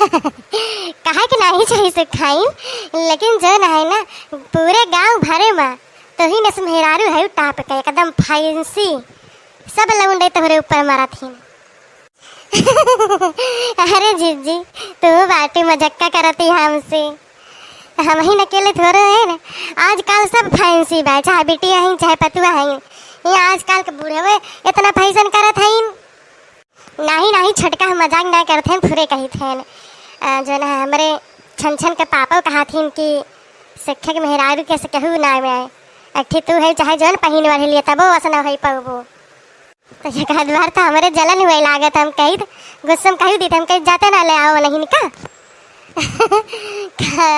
कहा कि नहीं चाहिए से खाई, लेकिन जो ना है ना पूरे गांव भरे में तो ही नस मेहरारू है टाप के एकदम फैंसी, सब लौंडे तोहरे ऊपर मारा थी। अरे जीजी तू बाटी मजाक करती हमसे, हम ही अकेले थोड़े हैं ना, आजकल सब फैंसी बा, चाहे बिटिया हैं चाहे पतुआ हैं, ये आजकल के बूढ़े में इतना फैशन करत हैं। नहीं नहीं छोटका हम मजाक ना करते हैं, पूरे कही थे जो ना हमारे छन छन के पापा कहा थी कि शिक्षक मेहरारू कैसे कहू ना मैं अठी तू है चाहे जौन पहन वाले लिए तब वसना है पबो, तो ये कहा द्वार था हमारे जलन हुए लागत, हम कही गुस्सा में कही दी हम कहीं जाते ना ले आओ नहीं का।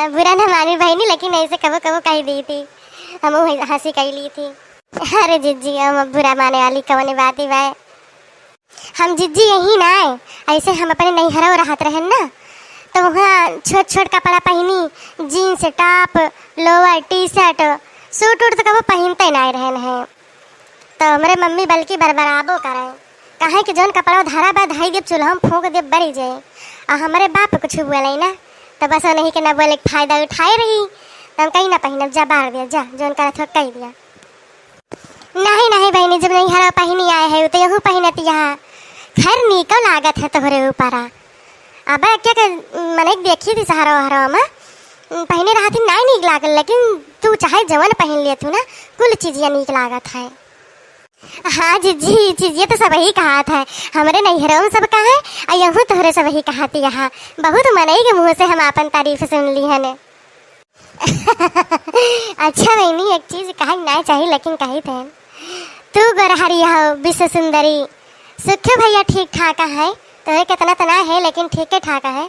बुरा ना मानी बहनी, लेकिन ऐसे कबो कबो कही दी थी, हम हंसी कही ली थी। अरे जिज्जी हम बुरा माने वाली कौन बात ही भाई, हम जिज्जी यही ना है, ऐसे हम अपने नैहरा रहत रहे ना तो वहाँ छोट छोट कपड़ा पहनी, jeans top lower T shirt suit उट तो कबो पहनते नहीं रहन है, तो हमारे मम्मी बल्कि बरबराबो करे कहे कि जौन कपड़ा धारा बा धाई देव चूल्हा हम फूंक देव बड़ी जाए, और हमारे बाप कुछ बोले ना तो बस नहीं के ना बोले फायदा उठाए रही, तो हम कहीं ना पहनब जा बाहर दिया जा जौन करा थोड़ा कही दिया। नहीं नहीं बहनी जब नहीं हरा पहनी आए है तो यहूँ पहनती यहाँ खैर निकल लागत है तोहरे ऊपर। अब क्या मैंने देखी थी सहारा हरा में पहने रहा थी नहीं निक लागल, लेकिन तू चाहे जवन पहन लिया तू ना कुल चीज़ियाँ निक लागत है। हाँ जीजी चीज़िए तो सब ही कहा था, हमारे नैहरों में सब कहा है और यहूँ तोहरे सब ही कहा थी, यहाँ बहुत मनई के मुँह से हम अपन तारीफ सुन ली है। अच्छा बहनी एक चीज़ कहा ना चाहिए लेकिन कही थे, तू गोरहरी हो विश्व सुंदरी, सुख भैया ठीक ठाक है तो कितना तना है लेकिन ठीक है ठाक है,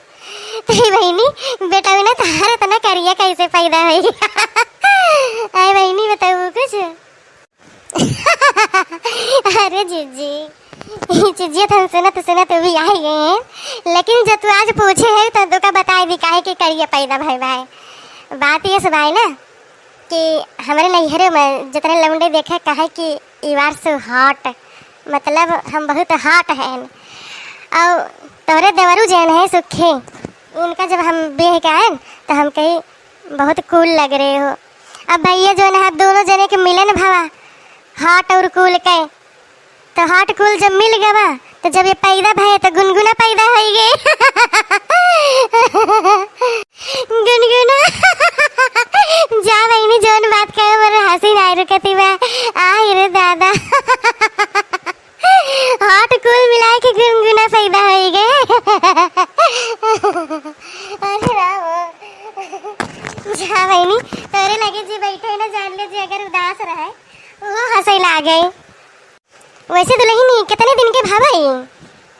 तो बहनी बेटा बिना तुम्हारा तना करिए कैसे पैदा हुई। अरे बहनी बताओ कुछ। अरे जीजी चीजिए तो सुनत भी आ ही गए हैं, लेकिन जब तू आज पूछे है तो तू का बताए भी काहे कि करिए पैदा भाई भाई। बात ये सब है ना कि हमारे नैहरे में जितने लौंडे देखे कहे कि यू आर सो हॉट, मतलब हम बहुत हॉट हैं, और तोरे देवरू जैन है सुखे उनका जब हम बेह के आए तो हम कहीं बहुत कूल लग रहे हो। अब भैया जो है दोनों जने के मिलन भावा हॉट और कूल के, तो हॉट कूल जब मिल गवा तो जब ये पैदा भय तो गुनगुना पैदा हो गए। गुनगुना जा बहनी जोन बात कहे मेरे हंसी नहीं रुकती बा, आई रे दादा। हॉट कूल मिला के गुनगुना पैदा हो गए। अरे राम जा बहनी तेरे लगे जी बैठे ना जान ले जी अगर उदास रहे वो हंसे ला गए। वैसे तो नहीं कितने दिन के भावा है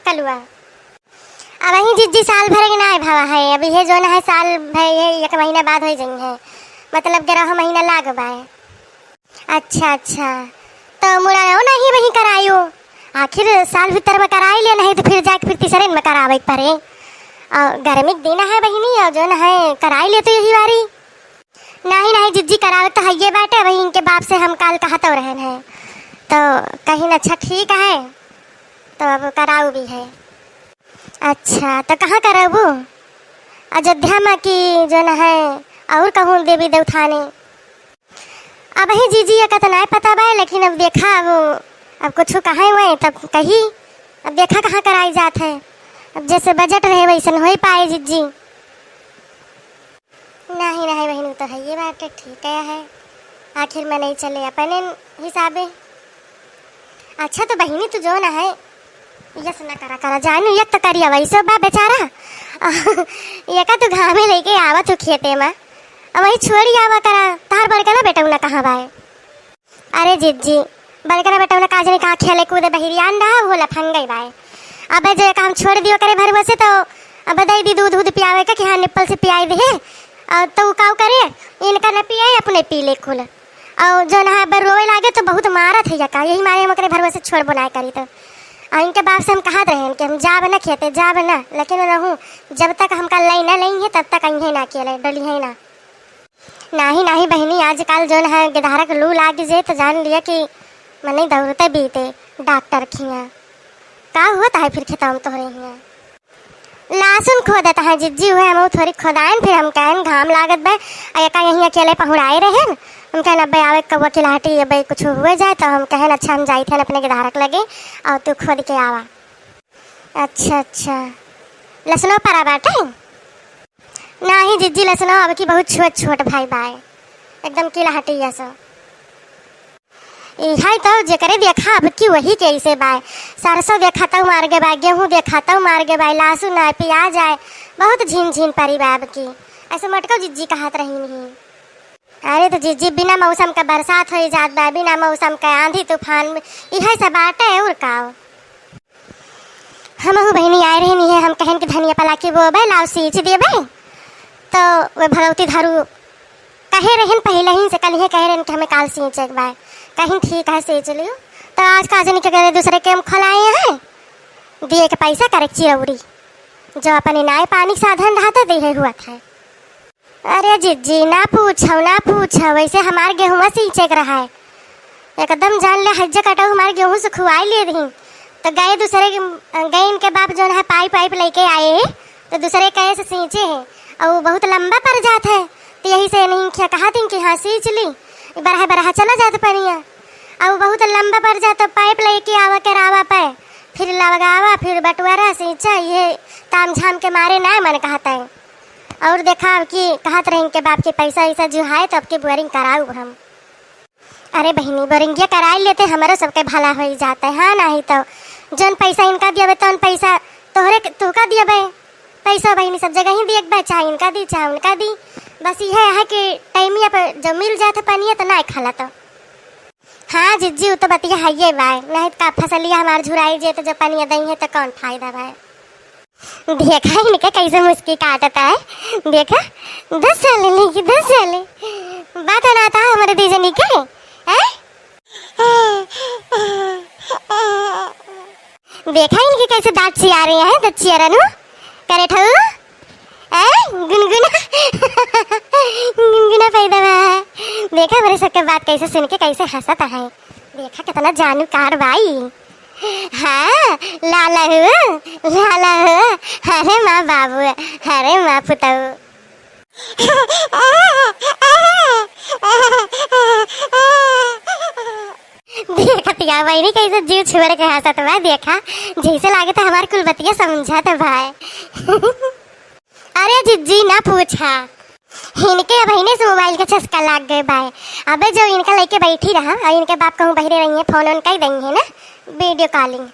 कलुआ, अब वही जिज्जी साल भर के ना भावा है, अभी ये जो ना है साल भर है एक महीना बाद हो जाएंगे है, मतलब 11 महीना लाग बाए। अच्छा अच्छा तो मुड़ा नहीं वही करायो, आखिर साल भीतर में कराई ले नहीं तो फिर जाके फिर तीसरे में करावे पड़े, और गर्मी के दिन है बहनी और जो ना है कराई ले तो यही बारी। नहीं नहीं जिज्जी करावे तो है ये बाटे, वही इनके बाप से हम काल कहा तो रहन है तो कहीं अच्छा ठीक है तो अब कराऊ भी है। अच्छा तो कहाँ कराबू? अयोध्या में कि जो न है और कहूँ देवी देवथाने? अब ही जीजी का तो नहीं पता बा, लेकिन अब देखा अब कुछ कहे हुए तब कही अब देखा कहाँ कराई जात है, अब जैसे बजट रहे वैसे हो ही पाए जीजी। नहीं नहीं बहन तो है ये बात ठीक है, आखिर में नहीं चले अपने हिसाबे। अच्छा तो बहनी तू जो ना है यस ना करा जानू यक तो करिया वैसे बा बेचारा। यका तो घामे लेके आवा तू खेते में अब वही छोड़ी आवा करा, तार बड़का ना बेटा ना कहाँ बाए। अरे जिज्जी बड़का ना बेटा ना काज ने कहाँ खेले कूदे बहिरियान रहा वो लफंगई बाए। अब जो काम छोड़ दियो करे भर बसे तो अब दई दी दूध दूध पियावे का कि हाँ निप्पल से पियाई दे, और तो काव करे इनका न पियाए अपने पी ले खुल, और जो ना है रोए लागे तो बहुत मारत है यका, यही मारे हम भर से छोड़ बनाए करी तो इनके बाप से हम कहा रहे कि हम जाब ना खेते जाब ना, लेकिन रहूँ जब तक हमका लई ना लई है तब तक अहीं ना किए डली है ना। नहीं नहीं बहनी आजकल जो है गिधारा के लू लाग जाए तो जान लिया कि मैंने दौड़ते बीते डॉक्टर खिया का हुआ है फिर खेता हम तो रही हैं। लहसुन खोदत है जिज्जी हुए हम थोड़ी खोदाइन फिर हम कहन घाम लागत बे एका यहीं अकेले पहुँचाए रहे हम कहन अब आवे कब खिलाटी अब कुछ हुए जाए तो हम कहन अच्छा हम जाए थे अपने के धारक लगे और तू खोद के आवा। अच्छा अच्छा लहसुनो परा बाटे नहीं जिज्जी लहसुनो अब की बहुत छोट छोट भाई बाय एकदम किलाहटी ऐसा है तो जेकरे देखा अब की वही कैसे बाय सरसों देखा तो मार के बाय गेहूँ देखा तो मार के बाय लहसुन आए प्याज आए बहुत झीन झीन परी बाय अब की ऐसे मटको जिज्जी कहत रही नहीं। अरे तो जिज्जी बिना मौसम का बरसात हो जात बा बिना मौसम का आंधी तूफान में यह सब बाटे और का हम बहनी आए रही नहीं है हम कहन के धनिया पला के वो बे लाव सींच दिए बे तो वे भगवती धारू कहे रहन पहले ही से कल कहे रहन कि हमें काल सींच एक बार कहीं ठीक है सींच लियो तो आज का जनी के गए दूसरे के हम खलाए हैं दिए के पैसा करे चिरौरी जो अपने नाय पानी साधन रहता दे हुआ था। अरे जिज्जी ना पूछो वैसे हमारे गेहूँ सींचे रहा है एकदम जान ले हज्जा कटा हमारे गेहूँ से खुआई ले रही तो गए दूसरे गए इनके बाप जो है पाइप लेके आए हैं तो दूसरे कहे से सींचे हैं और वो बहुत लंबा पड़ जाता है तो यही से नहीं क्या कहा थी कि हाँ सींच ली बरहा चला जाता पनिया और बहुत लंबा पड़ जाता पाइप लेके आवा करावा पे फिर लगावा फिर बटवारा सींचा ये ताम झाम के मारे ना मन कहता है और देखा कि कहत रहे के बाप के पैसा वैसा जो है तो अब के बोरिंग कराऊ हम। अरे बहनी बोरिंग करा लेते हमारे सबके भला हो जाता है हाँ नहीं तो जौन पैसा इनका दिया तो पैसा तोहरे तुका दिया पैसा बहनी सब जगह ही दिए चाहे इनका दी चाहे उनका दी बस यह है कि टाइमिया पर जब मिल जाता पानी तो ना खाला तो हाँ जिज्जी तो बतिया है ये भाई नहीं का फसलिया हमारे झुराई जे तो जब पानी दही है तो कौन फायदा भाई। देखा इनका कैसे मुस्की काटता है देखा 10 साल लेगी 10 साल बात बनाता है हमारे दीजनी के देखा इनके कैसे दांत चिया रहे हैं तो चियरनु करे ठू गुनगुना गुनगुना पैदा है देखा मेरे सबके बात कैसे सुन के कैसे हंसता है देखा कितना जानू कार भाई हाँ लाला हो अरे माँ बाबू अरे माँ पुताऊ देखा पिया भाई ने कैसे जीव छुड़ के हंसा तो भाई देखा जैसे लागे तो हमारे कुलबतिया समझा तो भाई। अरे जिज्जी ना पूछा इनके बहने से मोबाइल का चस्का लाग गए भाई अबे जो इनका लेके बैठी रहा और इनके बाप कहूँ बहरे रही है फोन उनका ही देंगे है ना वीडियो कॉलिंग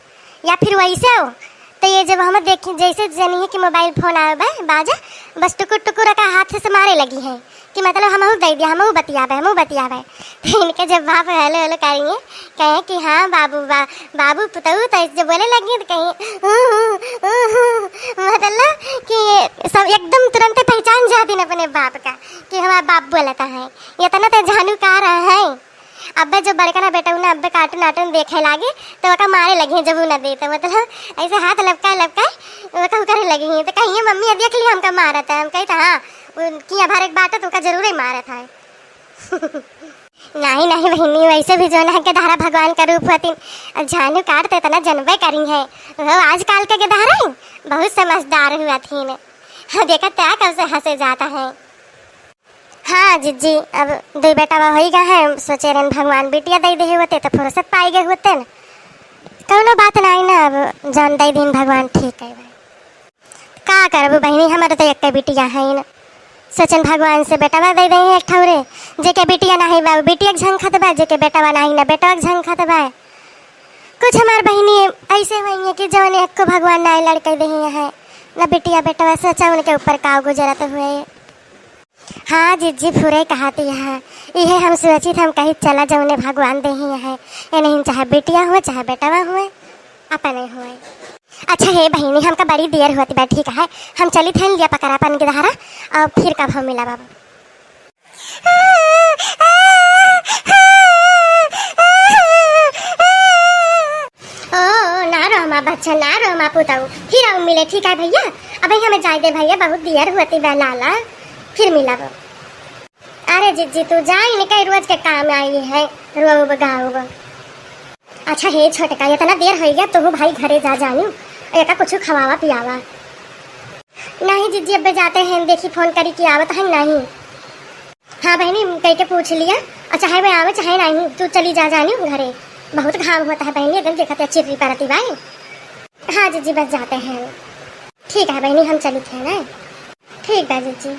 या फिर वैसे हो तो ये जब हम देखी जैसे जनी है कि मोबाइल फोन आया बाजा बस टुकुर टुकुर का हाथ से मारे लगी है कि मतलब हम दे दिया हम बतियाबे तो इनके जब बाप हेलो हेलो करेंगे कहें कि हाँ बाबू पुतऊ तो जब बोले लगी तो कहीं मतलब कि सब एकदम तुरंत पहचान जाती न अपने बाप का कि हमारा बाप बोलता है ये तो ना तो जानू का रहा है अब्बे जो बड़का ना बेटा उन्हें अब्बे कार्टून देखे लागे तो वह मारे लगे जब वो न देते मतलब ऐसे हाथ लपका वो करे लगी है तो कहीं मम्मी देख ली हमका मारा था हम कही था हाँ उनकी भर एक बात तो जरूर ही मारा था नहीं बहनी वैसे भी जो ना के धारा भगवान का रूप होती जानू काटते तो ना जनबे करी है वो आजकल के धारा बहुत समझदार हुआ थी देखा त्या कब से हंसे जाता है। हाँ जिज्जी अब दो बेटा हो ही गया है सोचे रहे भगवान बेटिया दे दे होते तो फुर्सत पाई गए होते न कौनो बात नहीं ना अब जान दे दिन भगवान ठीक है भाई का करबू बहनी हमारे तो एक बेटिया है न सोचन भगवान से बेटा दे दे एक ठौरे जेके बेटिया नहीं बा बेटिया झंखत बा जेके बेटा नहीं ना बेटा झंखत बा कुछ हमार बहनी ऐसे हुई है कि जवन एक को भगवान ना लड़के दे है ना बेटिया बेटा सोचा उनके ऊपर का गुजरत हुए। हाँ जिज्जी पूरे कहती है यह हम सुरक्षित हम कहीं चला जाओ उन्हें भगवान दे ही है ये नहीं चाहे बेटिया हुए चाहे बेटा हुए अपने हुए। अच्छा हे बहनी हमका बड़ी देर होती बा ठीक है हम चली थे लिया पकड़ा पानी की धारा और फिर कब हम मिला बाबू। ओ ना रो माँ बच्चा ना रो माँ पुताऊ फिर आओ मिले ठीक है भैया अभी हमें जाए दे भैया बहुत देर होती बा लाला फिर मिला वो। अरे जिज्जी तू जा इनके रोज के काम आई है रोब गाओ। अच्छा हे छोटका इतना देर हो गया तो भाई घरे जा जानी एक कुछ खवावा पियावा नहीं जीजी अब जाते हैं, देखी फोन करी कि आवत है नहीं। हाँ बहनी कह के पूछ लिया, और चाहे मैं आवे चाहे नहीं तू चली जा जानी घरे, बहुत घाम होता है बहनी, एकदम देखते चिर्री परती भाई। हाँ जीजी बस जाते हैं। ठीक है बहनी हम चली थे ना। ठीक है जीजी।